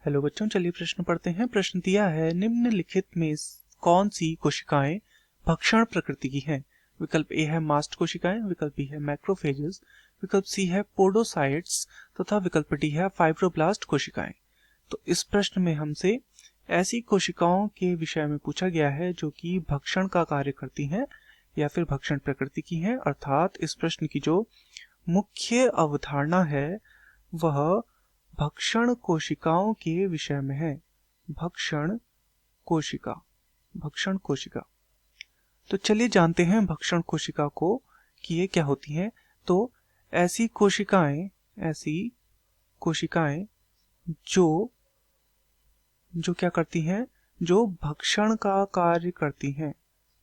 Hello बच्चों, चलिए प्रश्न पढ़ते हैं। प्रश्न दिया है, निम्नलिखित में कौन सी कोशिकाएं भक्षण प्रकृति की हैं? विकल्प ए है मास्ट कोशिकाएं, विकल्प बी है मैक्रोफेजेस, विकल्प सी है पोडोसाइट्स तथा विकल्प डी है फाइब्रोब्लास्ट कोशिकाएं। तो इस प्रश्न में हमसे ऐसी कोशिकाओं के विषय में पूछा गया है जो कि भक्षण का कार्य करती हैं या फिर भक्षण प्रकृति की हैं। अर्थात इस प्रश्न की जो मुख्य अवधारणा है वह भक्षण कोशिकाओं के विषय में है। भक्षण कोशिका, भक्षण कोशिका। तो चलिए जानते हैं भक्षण कोशिका को कि ये क्या होती हैं। तो ऐसी कोशिकाएं जो जो क्या करती हैं, जो भक्षण का कार्य करती हैं,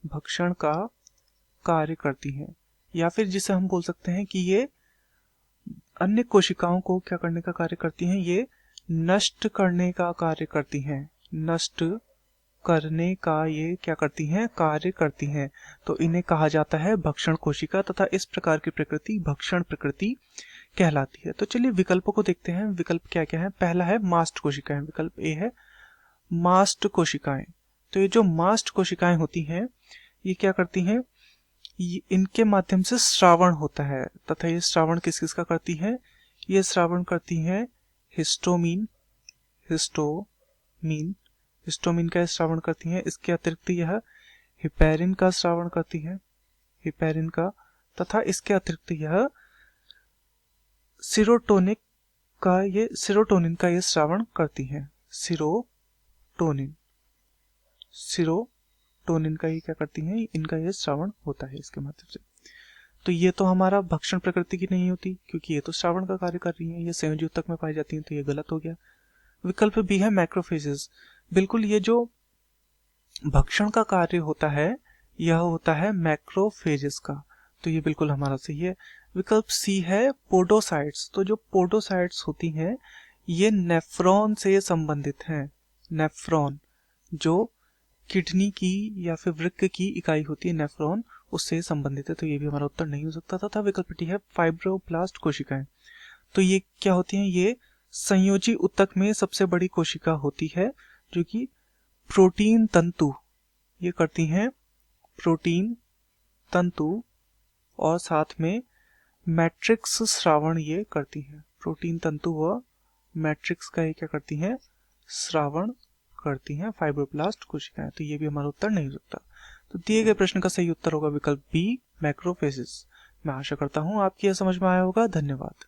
भक्षण का कार्य करती हैं, या फिर जिसे हम बोल सकते हैं कि ये अन्य कोशिकाओं को क्या करने का कार्य करती हैं, ये नष्ट करने का कार्य करती हैं। नष्ट करने का ये क्या करती हैं, कार्य करती हैं। तो इन्हें कहा जाता है भक्षण कोशिका तथा इस प्रकार की प्रकृति भक्षण प्रकृति कहलाती है। तो चलिए विकल्पों को देखते हैं। विकल्प क्या क्या है? पहला है मास्ट कोशिकाएं, विकल्प ए है मास्ट कोशिकाएं। तो ये जो मास्ट कोशिकाएं होती हैं ये क्या करती हैं, इनके माध्यम से श्रावण होता है तथा ये श्रावण किस किस का करती है? ये श्रावण करती है हिस्टोमीन, हिस्टोमीन का श्रावण करती है। इसके अतिरिक्त यह हिपैरिन का श्रावण करती है, हिपैरिन का, तथा इसके अतिरिक्त यह सीरोटोनिन का ये श्रावण करती है। सीरोटोनिन का ये क्या करती हैं, इनका ये श्रावण होता है इसके माध्यम से। तो ये तो हमारा भक्षण प्रकृति की नहीं होती क्योंकि ये तो श्रावण का कार्य कर रही है, ये संयोजी ऊतक में पाई जाती है, तो ये गलत हो गया। विकल्प बी है मैक्रोफेजेस। बिल्कुल, ये जो भक्षण का कार्य होता है यह होता है मैक्रोफेजेस का, तो ये बिल्कुल हमारा सही है। विकल्प सी है पोडोसाइट्स। तो जो पोडोसाइट्स होती हैं ये नेफ्रॉन से संबंधित हैं। नेफ्रॉन जो किडनी की या फिर वृक्क की इकाई होती है, नेफ्रॉन, उससे संबंधित है, तो ये भी हमारा उत्तर नहीं हो सकता था। विकल्प डी है फाइब्रोब्लास्ट कोशिकाएं। तो ये क्या होती हैं, ये संयोजी ऊतक में सबसे बड़ी कोशिका होती है जो कि प्रोटीन तंतु ये करती हैं, प्रोटीन तंतु, और साथ में मैट्रिक्स श्रावण ये करती हैं। प्रोटीन तंतु व मैट्रिक्स का ये क्या करती हैं, श्रावण करती हैं फाइब्रोब्लास्ट कोशिकाएं। तो ये भी हमारा उत्तर नहीं हो सकता। तो दिए गए प्रश्न का सही उत्तर होगा विकल्प बी मैक्रोफेजेस। मैं आशा करता हूं आपकी यह समझ में आया होगा। धन्यवाद।